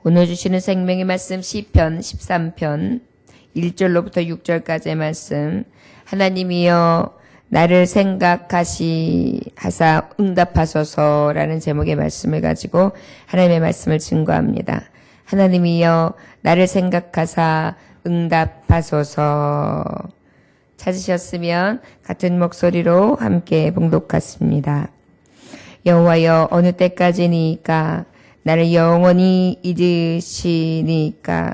오늘 주시는 생명의 말씀 시편 13편 1절로부터 6절까지의 말씀. 하나님이여 나를 생각하사 응답하소서라는 제목의 말씀을 가지고 하나님의 말씀을 증거합니다. 하나님이여 나를 생각하사 응답하소서. 찾으셨으면 같은 목소리로 함께 봉독하십니다. 여호와여 어느 때까지니까 나를 영원히 잊으시니까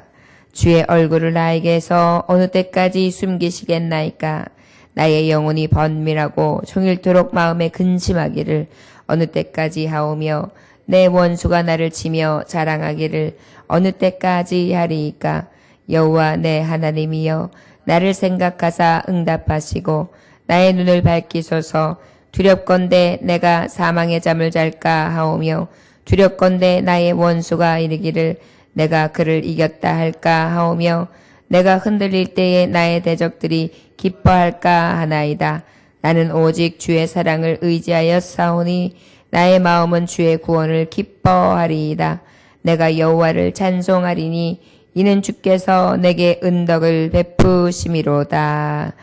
주의 얼굴을 나에게서 어느 때까지 숨기시겠나이까. 나의 영혼이 번밀하고 종일토록 마음에 근심하기를 어느 때까지 하오며 내 원수가 나를 치며 자랑하기를 어느 때까지 하리이까. 여호와 내 하나님이여 나를 생각하사 응답하시고 나의 눈을 밝히소서. 두렵건대 내가 사망의 잠을 잘까 하오며 두렵건대 나의 원수가 이르기를 내가 그를 이겼다 할까 하오며 내가 흔들릴 때에 나의 대적들이 기뻐할까 하나이다. 나는 오직 주의 사랑을 의지하여 싸우니 나의 마음은 주의 구원을 기뻐하리이다. 내가 여호와를 찬송하리니 이는 주께서 내게 은덕을 베푸심이로다.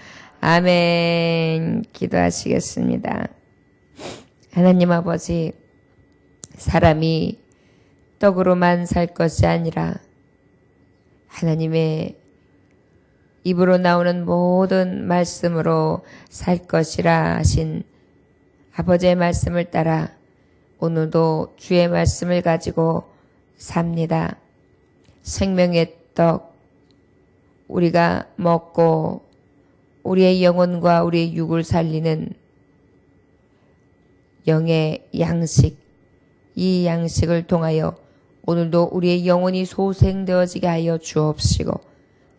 아멘. 기도하시겠습니다. 하나님 아버지, 사람이 떡으로만 살 것이 아니라 하나님의 입으로 나오는 모든 말씀으로 살 것이라 하신 아버지의 말씀을 따라 오늘도 주의 말씀을 가지고 삽니다. 생명의 떡, 우리가 먹고 우리의 영혼과 우리의 육을 살리는 영의 양식, 이 양식을 통하여 오늘도 우리의 영혼이 소생되어지게 하여 주옵시고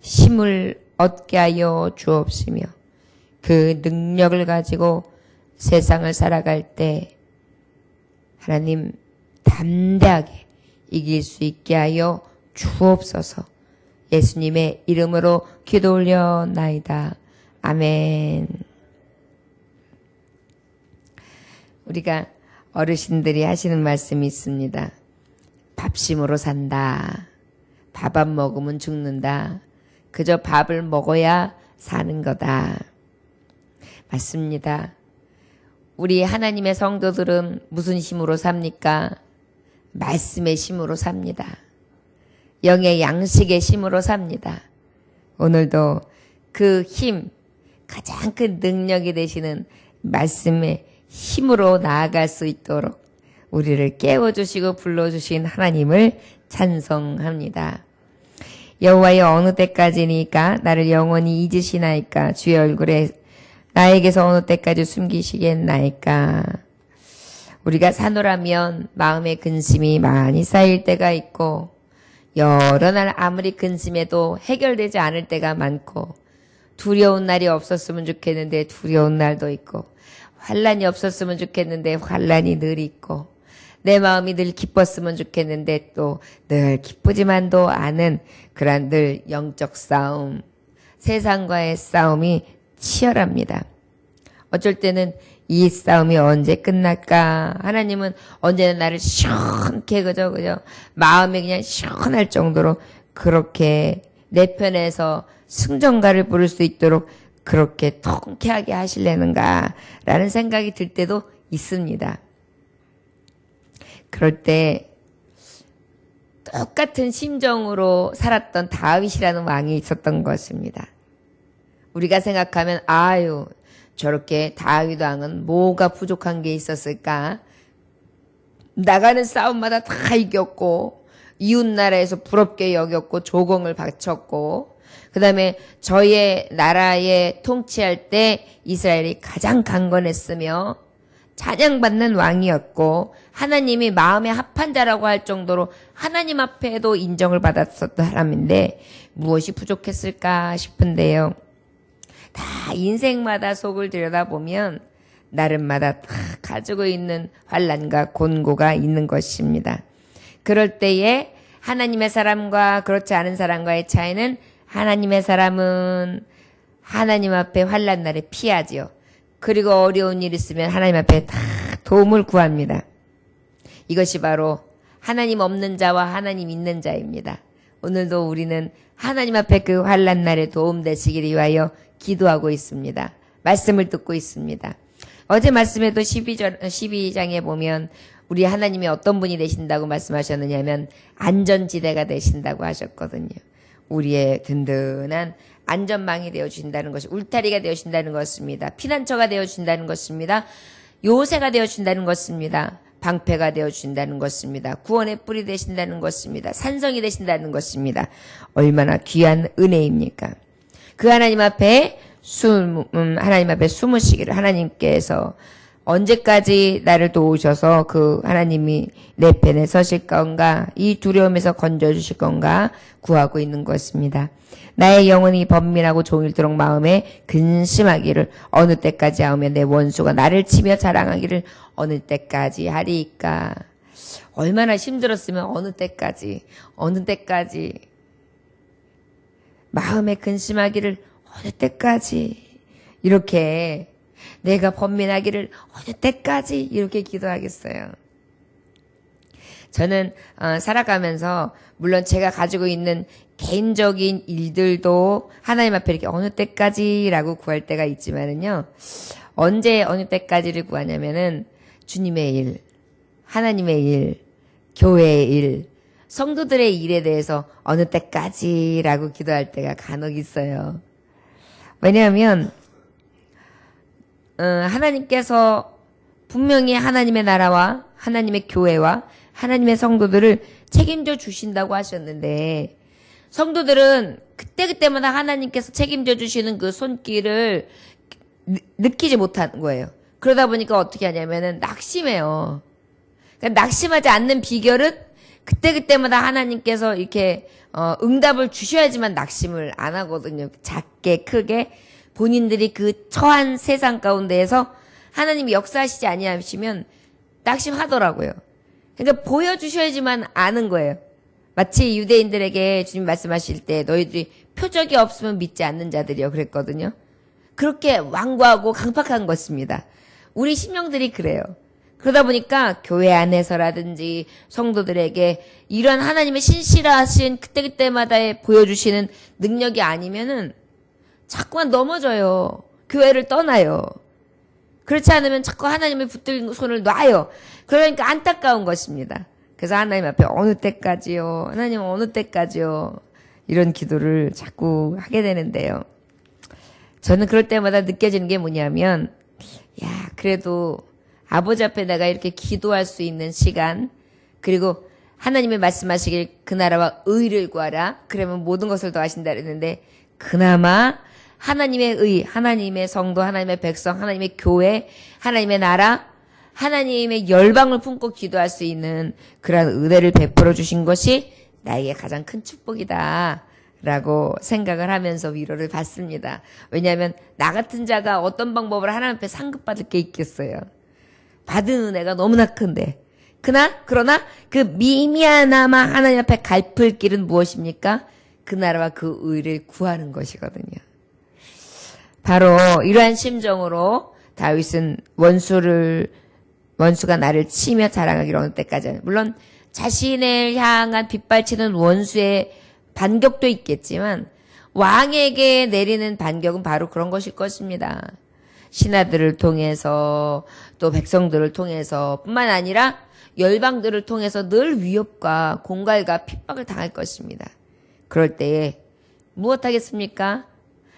힘을 얻게 하여 주옵시며 그 능력을 가지고 세상을 살아갈 때 하나님 담대하게 이길 수 있게 하여 주옵소서. 예수님의 이름으로 기도 올려나이다. 아멘. 우리가 어르신들이 하시는 말씀이 있습니다. 밥심으로 산다. 밥 안 먹으면 죽는다. 그저 밥을 먹어야 사는 거다. 맞습니다. 우리 하나님의 성도들은 무슨 힘으로 삽니까? 말씀의 힘으로 삽니다. 영의 양식의 힘으로 삽니다. 오늘도 그 힘, 가장 큰 능력이 되시는 말씀의 힘으로 나아갈 수 있도록 우리를 깨워주시고 불러주신 하나님을 찬송합니다. 여호와여 어느 때까지니까 나를 영원히 잊으시나이까. 주의 얼굴에 나에게서 어느 때까지 숨기시겠나이까. 우리가 사노라면 마음의 근심이 많이 쌓일 때가 있고 여러 날 아무리 근심해도 해결되지 않을 때가 많고 두려운 날이 없었으면 좋겠는데 두려운 날도 있고 환난이 없었으면 좋겠는데 환난이 늘 있고 내 마음이 늘 기뻤으면 좋겠는데 또 늘 기쁘지만도 않은 그런 늘 영적 싸움, 세상과의 싸움이 치열합니다. 어쩔 때는 이 싸움이 언제 끝날까? 하나님은 언제나 나를 시원케 그저 마음이 그냥 시원할 정도로 그렇게 내 편에서 승전가를 부를 수 있도록 그렇게 통쾌하게 하시려는가? 라는 생각이 들 때도 있습니다. 그럴 때 똑같은 심정으로 살았던 다윗이라는 왕이 있었던 것입니다. 우리가 생각하면 아유 저렇게 다윗 왕은 뭐가 부족한 게 있었을까? 나가는 싸움마다 다 이겼고 이웃나라에서 부럽게 여겼고 조공을 바쳤고 그 다음에 저의 나라에 통치할 때 이스라엘이 가장 강건했으며 찬양받는 왕이었고 하나님이 마음에 합한 자라고 할 정도로 하나님 앞에도 인정을 받았었던 사람인데 무엇이 부족했을까 싶은데요. 다 인생마다 속을 들여다보면 나름마다 다 가지고 있는 환난과 곤고가 있는 것입니다. 그럴 때에 하나님의 사람과 그렇지 않은 사람과의 차이는 하나님의 사람은 하나님 앞에 환난 날에 피하지요. 그리고 어려운 일 있으면 하나님 앞에 다 도움을 구합니다. 이것이 바로 하나님 없는 자와 하나님 있는 자입니다. 오늘도 우리는 하나님 앞에 그 환난 날에 도움되시길 위하여 기도하고 있습니다. 말씀을 듣고 있습니다. 어제 말씀에도 12장에 보면 우리 하나님이 어떤 분이 되신다고 말씀하셨느냐면 안전지대가 되신다고 하셨거든요. 우리의 든든한 안전망이 되어주신다는 것이 울타리가 되어주신다는 것입니다. 피난처가 되어주신다는 것입니다. 요새가 되어주신다는 것입니다. 방패가 되어주신다는 것입니다. 구원의 뿔이 되신다는 것입니다. 산성이 되신다는 것입니다. 얼마나 귀한 은혜입니까? 그 하나님 앞에 숨으시기를 하나님께서 언제까지 나를 도우셔서 그 하나님이 내 편에 서실 건가, 이 두려움에서 건져주실 건가 구하고 있는 것입니다. 나의 영혼이 번민하고 종일토록 마음에 근심하기를 어느 때까지 하며 내 원수가 나를 치며 자랑하기를 어느 때까지 하리이까. 얼마나 힘들었으면 어느 때까지 마음에 근심하기를 어느 때까지 이렇게 내가 번민하기를 어느 때까지 이렇게 기도하겠어요. 저는 살아가면서 물론 제가 가지고 있는 개인적인 일들도 하나님 앞에 이렇게 어느 때까지라고 구할 때가 있지만은요. 언제 어느 때까지를 구하냐면은 주님의 일, 하나님의 일, 교회의 일, 성도들의 일에 대해서 어느 때까지라고 기도할 때가 간혹 있어요. 왜냐하면 하나님께서 분명히 하나님의 나라와 하나님의 교회와 하나님의 성도들을 책임져 주신다고 하셨는데 성도들은 그때그때마다 하나님께서 책임져 주시는 그 손길을 느끼지 못하는 거예요. 그러다 보니까 어떻게 하냐면은 낙심해요. 그러니까 낙심하지 않는 비결은 그때그때마다 하나님께서 이렇게 응답을 주셔야지만 낙심을 안 하거든요. 작게 크게 본인들이 그 처한 세상 가운데에서 하나님이 역사하시지 아니하시면 낙심하더라고요. 그러니까 보여주셔야지만 아는 거예요. 마치 유대인들에게 주님 말씀하실 때 너희들이 표적이 없으면 믿지 않는 자들이요 그랬거든요. 그렇게 완고하고 강팍한 것입니다. 우리 심령들이 그래요. 그러다 보니까 교회 안에서라든지 성도들에게 이런 하나님의 신실하신 그때그때마다 보여주시는 능력이 아니면은 자꾸만 넘어져요. 교회를 떠나요. 그렇지 않으면 자꾸 하나님의 붙들린 손을 놔요. 그러니까 안타까운 것입니다. 그래서 하나님 앞에 어느 때까지요? 하나님 어느 때까지요? 이런 기도를 자꾸 하게 되는데요. 저는 그럴 때마다 느껴지는 게 뭐냐면 그래도 아버지 앞에 내가 이렇게 기도할 수 있는 시간 그리고 하나님의 말씀하시길 그 나라와 의를 구하라. 그러면 모든 것을 더하신다 그랬는데 그나마 하나님의 의, 하나님의 성도, 하나님의 백성, 하나님의 교회, 하나님의 나라, 하나님의 열방을 품고 기도할 수 있는 그러한 은혜를 베풀어 주신 것이 나에게 가장 큰 축복이다. 라고 생각을 하면서 위로를 받습니다. 왜냐하면 나 같은 자가 어떤 방법으로 하나님 앞에 상급받을 게 있겠어요. 받은 은혜가 너무나 큰데. 그러나 그 미미하나마 하나님 앞에 갈플 길은 무엇입니까? 그 나라와 그 의를 구하는 것이거든요. 바로 이러한 심정으로 다윗은 원수가 나를 치며 자랑하기를 어느 때까지. 물론 자신을 향한 빗발치는 원수의 반격도 있겠지만 왕에게 내리는 반격은 바로 그런 것일 것입니다. 신하들을 통해서 또 백성들을 통해서 뿐만 아니라 열방들을 통해서 늘 위협과 공갈과 핍박을 당할 것입니다. 그럴 때에 무엇하겠습니까?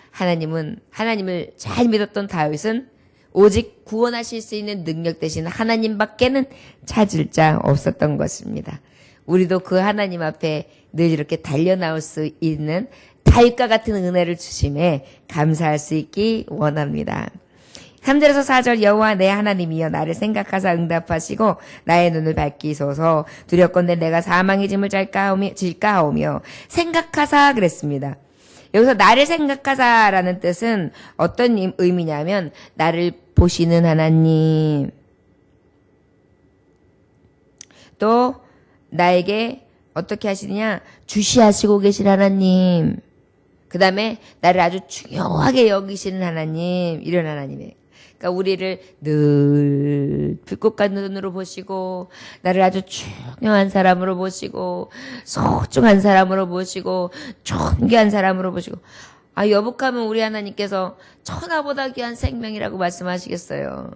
하나님을 잘 믿었던 다윗은 오직 구원하실 수 있는 능력 대신 하나님밖에는 찾을 자 없었던 것입니다. 우리도 그 하나님 앞에 늘 이렇게 달려나올 수 있는 다윗과 같은 은혜를 주심에 감사할 수 있기 원합니다. 3절에서 4절 여호와 내 하나님이여 나를 생각하사 응답하시고 나의 눈을 밝히소서 두렵건대 내가 사망의 짐을 질까 하오며 생각하사 그랬습니다. 여기서 나를 생각하사라는 뜻은 어떤 의미냐면 나를 보시는 하나님 또 나에게 어떻게 하시느냐 주시하시고 계신 하나님 그 다음에 나를 아주 중요하게 여기시는 하나님 이런 하나님이에요. 그러니까 우리를 늘 불꽃 같은 눈으로 보시고 나를 아주 중요한 사람으로 보시고 소중한 사람으로 보시고 존귀한 사람으로 보시고 여복하면 우리 하나님께서 천하보다 귀한 생명이라고 말씀하시겠어요.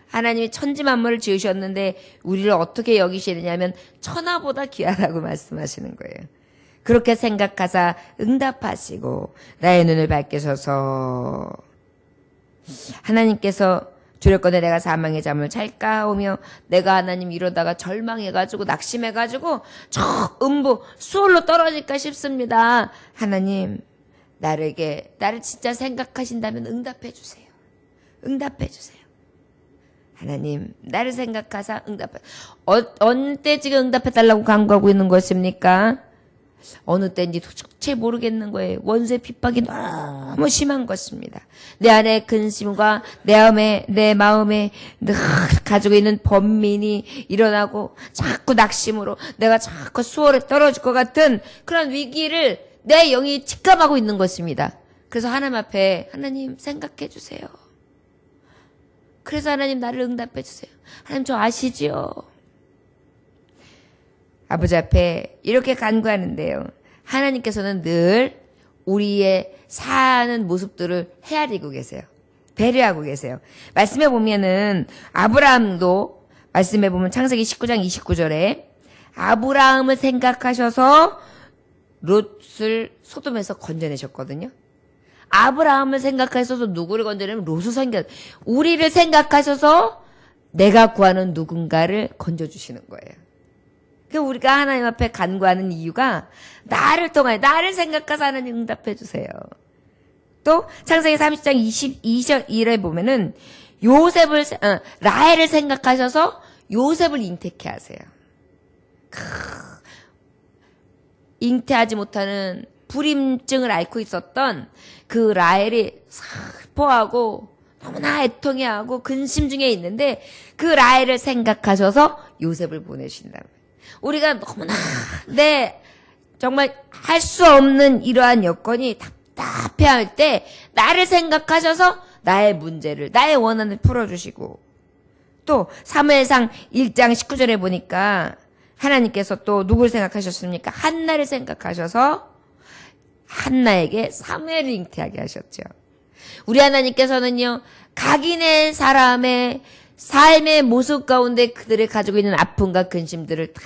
하나님이 천지 만물을 지으셨는데 우리를 어떻게 여기시느냐면 천하보다 귀하라고 말씀하시는 거예요. 그렇게 생각하사 응답하시고 나의 눈을 밝히셔서 하나님께서 두렵거든 내가 사망의 잠을 잘까 오며 내가 하나님 이러다가 절망해가지고 낙심해가지고 저 음부 수월로 떨어질까 싶습니다. 하나님 나를 진짜 생각하신다면 응답해 주세요. 응답해 주세요. 하나님 나를 생각하사 응답해. 어느 때 지금 응답해달라고 간구하고 있는 것입니까? 어느 때인지 도대체 모르겠는 거예요. 원수의 핍박이 너무 심한 것입니다. 내 안에 근심과 내 마음에 늘 가지고 있는 번민이 일어나고 자꾸 낙심으로 내가 자꾸 수월에 떨어질 것 같은 그런 위기를 내 영이 직감하고 있는 것입니다. 그래서 하나님 앞에 하나님 생각해 주세요. 그래서 하나님 나를 응답해 주세요. 하나님 저 아시지요? 아버지 앞에 이렇게 간구하는데요. 하나님께서는 늘 우리의 사는 모습들을 헤아리고 계세요. 배려하고 계세요. 말씀해 보면은 아브라함도 말씀해 보면 창세기 19장 29절에 아브라함을 생각하셔서 롯을 소돔에서 건져내셨거든요. 아브라함을 생각하셔서 누구를 건져내면 롯을 우리를 생각하셔서 내가 구하는 누군가를 건져주시는 거예요. 우리가 하나님 앞에 간구하는 이유가 나를 통하여 나를 생각해서 하나님 응답해 주세요. 또 창세기 30장 22절에 보면은 라헬을 생각하셔서 요셉을 잉태케 하세요. 잉태하지 못하는 불임증을 앓고 있었던 그 라헬이 슬퍼하고 너무나 애통해하고 근심 중에 있는데 그 라헬을 생각하셔서 요셉을 보내신다. 우리가 너무나 정말 할 수 없는 이러한 여건이 답답해할 때 나를 생각하셔서 나의 문제를 나의 원한을 풀어주시고 또 사무엘상 1장 19절에 보니까 하나님께서 또 누굴 생각하셨습니까? 한나를 생각하셔서 한나에게 사무엘을 잉태하게 하셨죠. 우리 하나님께서는요 각인의 사람의 삶의 모습 가운데 그들이 가지고 있는 아픔과 근심들을 다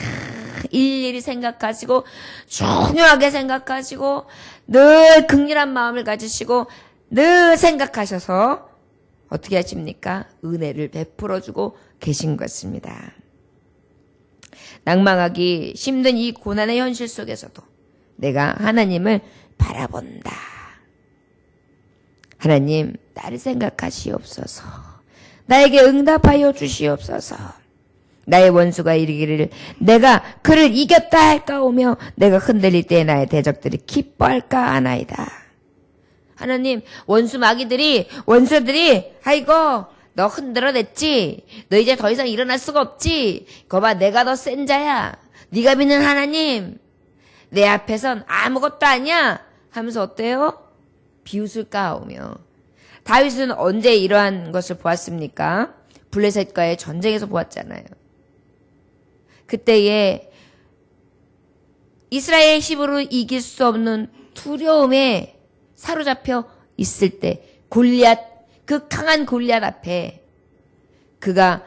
일일이 생각하시고 중요하게 생각하시고 늘 긍휼한 마음을 가지시고 늘 생각하셔서 어떻게 하십니까? 은혜를 베풀어주고 계신 것입니다. 낭망하기 힘든 이 고난의 현실 속에서도 내가 하나님을 바라본다. 하나님 나를 생각하시옵소서. 나에게 응답하여 주시옵소서. 나의 원수가 이르기를 내가 그를 이겼다 할까오며 내가 흔들릴 때에 나의 대적들이 기뻐할까 하나이다. 하나님 원수들이 아이고 너 흔들어냈지. 너 이제 더 이상 일어날 수가 없지. 거봐 내가 더 센 자야. 네가 믿는 하나님 내 앞에선 아무것도 아니야 하면서 어때요? 비웃을까 하오며. 다윗은 언제 이러한 것을 보았습니까? 블레셋과의 전쟁에서 보았잖아요. 그때에 이스라엘 힘으로 이길 수 없는 두려움에 사로잡혀 있을 때 그 강한 골리앗 앞에 그가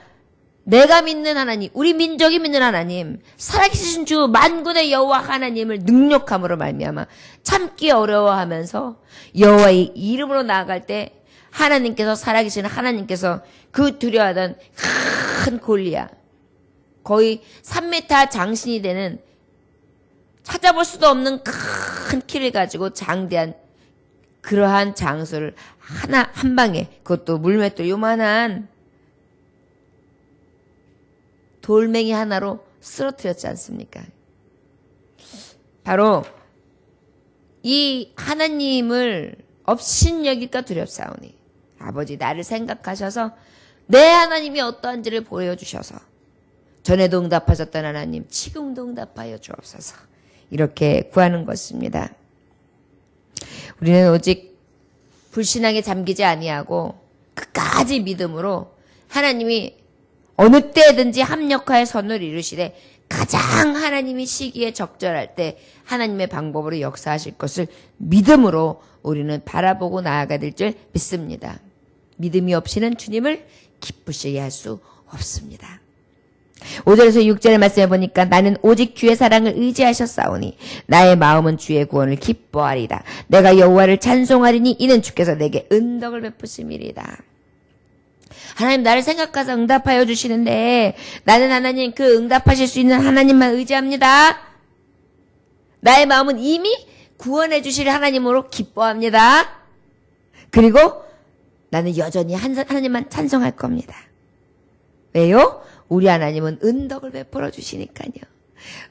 내가 믿는 하나님, 우리 민족이 믿는 하나님, 살아계신 주 만군의 여호와 하나님을 능력함으로 말미암아 참기 어려워하면서 여호와의 이름으로 나아갈 때 하나님께서 살아계신 하나님께서 그 두려워하던 큰 골리앗 거의 3m 장신이 되는 찾아볼 수도 없는 큰 키를 가지고 장대한 그러한 장소를 한 방에 그것도 물맷돌 요만한 돌멩이 하나로 쓰러뜨렸지 않습니까? 바로 이 하나님을 업신여길까 두렵사오니 아버지 나를 생각하셔서 내 하나님이 어떠한지를 보여주셔서 전에도 응답하셨던 하나님 지금도 응답하여 주옵소서 이렇게 구하는 것입니다. 우리는 오직 불신앙에 잠기지 아니하고 끝까지 믿음으로 하나님이 어느 때든지 합력하여 선을 이루시되 가장 하나님이 시기에 적절할 때 하나님의 방법으로 역사하실 것을 믿음으로 우리는 바라보고 나아가야 될 줄 믿습니다. 믿음이 없이는 주님을 기쁘시게 할 수 없습니다. 5절에서 6절의 말씀해 보니까 나는 오직 주의 사랑을 의지하셨사오니 나의 마음은 주의 구원을 기뻐하리다. 내가 여호와를 찬송하리니 이는 주께서 내게 은덕을 베푸심이리다. 하나님 나를 생각하사 응답하여 주시는데 나는 하나님 그 응답하실 수 있는 하나님만 의지합니다. 나의 마음은 이미 구원해 주실 하나님으로 기뻐합니다. 그리고 나는 여전히 하나님만 찬송할 겁니다. 왜요? 우리 하나님은 은덕을 베풀어 주시니까요.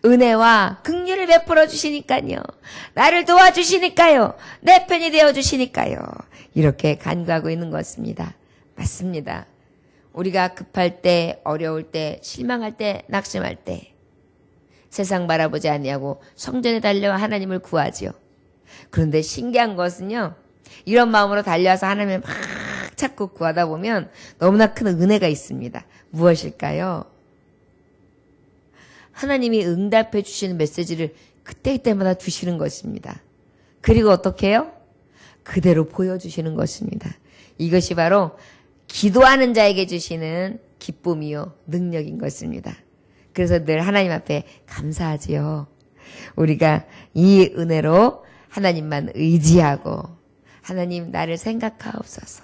은혜와 긍휼을 베풀어 주시니까요. 나를 도와주시니까요. 내 편이 되어 주시니까요. 이렇게 간구하고 있는 것입니다. 맞습니다. 우리가 급할 때, 어려울 때, 실망할 때, 낙심할 때 세상 바라보지 아니하고 성전에 달려와 하나님을 구하지요. 그런데 신기한 것은요. 이런 마음으로 달려와서 하나님을 막 찾고 구하다 보면 너무나 큰 은혜가 있습니다. 무엇일까요? 하나님이 응답해 주시는 메시지를 그때그때마다 주시는 것입니다. 그리고 어떻게 해요? 그대로 보여주시는 것입니다. 이것이 바로 기도하는 자에게 주시는 기쁨이요 능력인 것입니다. 그래서 늘 하나님 앞에 감사하지요. 우리가 이 은혜로 하나님만 의지하고 하나님 나를 생각하옵소서.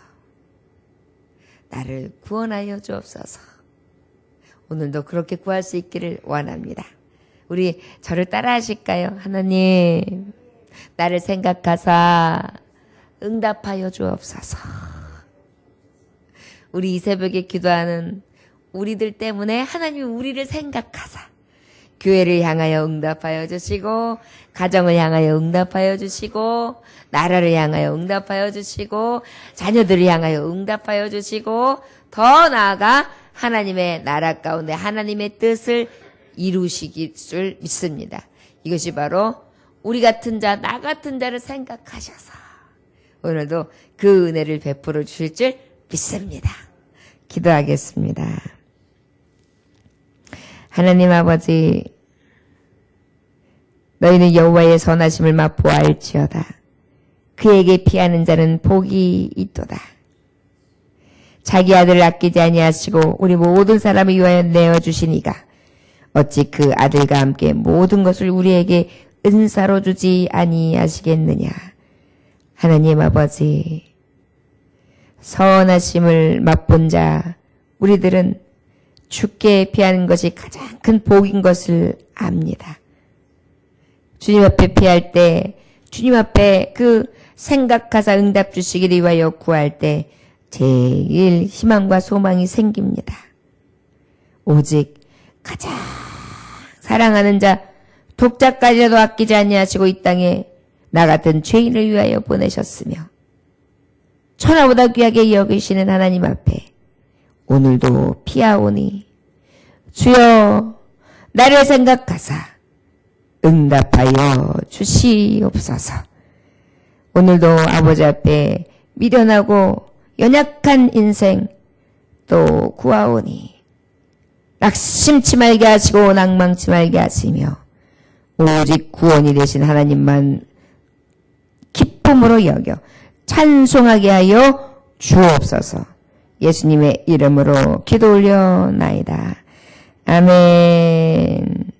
나를 구원하여 주옵소서. 오늘도 그렇게 구할 수 있기를 원합니다. 우리 저를 따라 하실까요? 하나님 나를 생각하사 응답하여 주옵소서. 우리 이 새벽에 기도하는 우리들 때문에 하나님이 우리를 생각하사 교회를 향하여 응답하여 주시고 가정을 향하여 응답하여 주시고 나라를 향하여 응답하여 주시고 자녀들을 향하여 응답하여 주시고 더 나아가 하나님의 나라 가운데 하나님의 뜻을 이루시길 줄 믿습니다. 이것이 바로 우리 같은 자, 나 같은 자를 생각하셔서 오늘도 그 은혜를 베풀어 주실 줄 믿습니다. 기도하겠습니다. 하나님 아버지, 너희는 여호와의 선하심을 맛보아 알지어다. 그에게 피하는 자는 복이 있도다. 자기 아들을 아끼지 아니하시고 우리 모든 사람을 위하여 내어주시니가 어찌 그 아들과 함께 모든 것을 우리에게 은사로 주지 아니하시겠느냐. 하나님 아버지, 선하심을 맛본 자 우리들은 주께 피하는 것이 가장 큰 복인 것을 압니다. 주님 앞에 피할 때 주님 앞에 그 생각하사 응답 주시기를 위하여 구할 때 제일 희망과 소망이 생깁니다. 오직 가장 사랑하는 자 독자까지라도 아끼지 아니하시고 이 땅에 나 같은 죄인을 위하여 보내셨으며 천하보다 귀하게 여기시는 하나님 앞에 오늘도 피하오니 주여 나를 생각하사 응답하여 주시옵소서. 오늘도 아버지 앞에 미련하고 연약한 인생 또 구하오니 낙심치 말게 하시고 낭망치 말게 하시며 오직 구원이 되신 하나님만 기쁨으로 여겨 찬송하게 하여 주옵소서. 예수님의 이름으로 기도 올려나이다. 아멘.